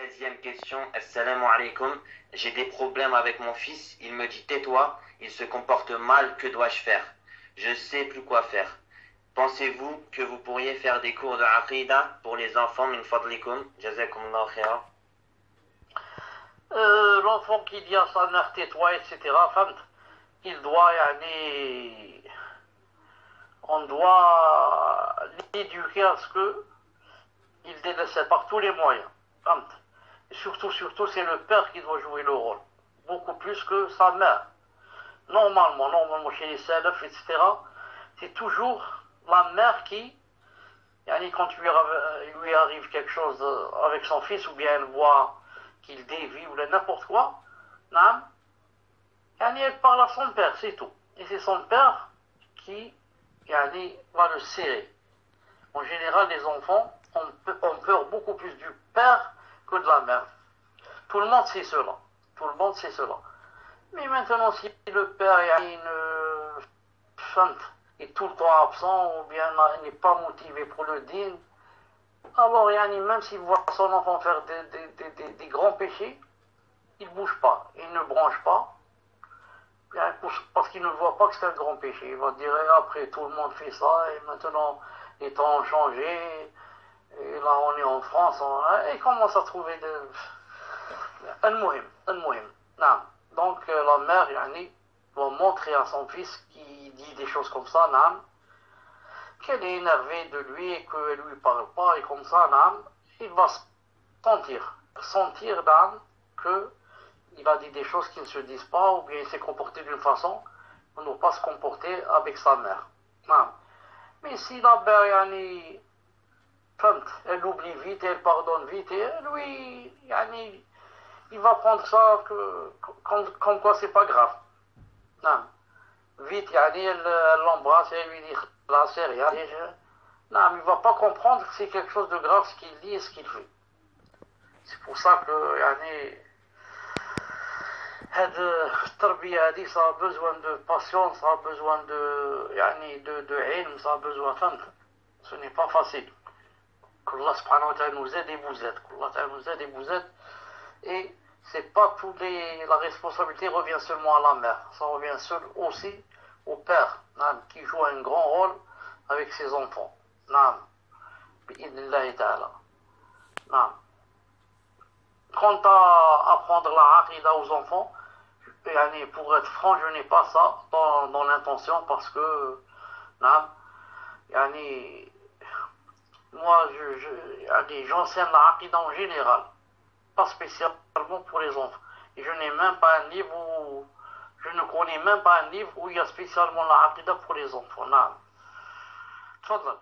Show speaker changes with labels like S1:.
S1: 13e question. Assalamu alaikum. J'ai des problèmes avec mon fils. Il me dit tais-toi. Il se comporte mal. Que dois-je faire? Je sais plus quoi faire. Pensez-vous que vous pourriez faire des cours de aqidah pour les enfants min fadlikum? Jazakumullah khaira.
S2: L'enfant qui dit à sa mère tais-toi, etc. Il doit, on doit l'éduquer à ce que il délaisse par tous les moyens. Et surtout, c'est le père qui doit jouer le rôle, beaucoup plus que sa mère. Normalement, chez les salafs, etc., c'est toujours la mère qui, quand il lui arrive quelque chose avec son fils, ou bien elle voit qu'il dévie, ou n'importe quoi, elle parle à son père, c'est tout. Et c'est son père qui va le serrer. En général, les enfants ont peur beaucoup plus du père que de la mère. Tout le monde sait cela. Mais maintenant, si le père est tout le temps absent, ou bien n'est pas motivé pour le dîn, alors même s'il voit son enfant faire des grands péchés, il ne bouge pas, il ne branche pas, parce qu'il ne voit pas que c'est un grand péché. Il va dire, après tout le monde fait ça, et maintenant les temps ont changé, et là on est en France, et il commence à trouver donc la mère doit montrer à son fils qui dit des choses comme ça, qu'elle est énervée de lui et qu'elle ne lui parle pas, et comme ça, il va sentir qu'il a dit des choses qui ne se disent pas, ou bien il s'est comporté d'une façon, on ne doit pas se comporter avec sa mère. Mais si la mère, elle oublie vite, elle pardonne vite, et lui, il va prendre ça comme quoi c'est pas grave. Vite, elle l'embrasse et elle lui dit, là c'est rien. Il ne va pas comprendre que c'est quelque chose de grave ce qu'il dit et ce qu'il fait. C'est pour ça que, ça a besoin de patience, ça a besoin de ilm, ça a besoin ce n'est pas facile. Qu'Allah subhanahu wa ta'ala nous aide et vous aide. Et c'est pas la responsabilité revient seulement à la mère, ça revient aussi au père, qui joue un grand rôle avec ses enfants. Quant à apprendre la aqidah aux enfants, pour être franc, je n'ai pas ça dans l'intention, parce que moi j'enseigne la aqidah en général, pas spécialement pour les enfants. Et je n'ai même pas un livre je ne connais même pas un livre où il y a spécialement la aqidah pour les enfants. Tfadal.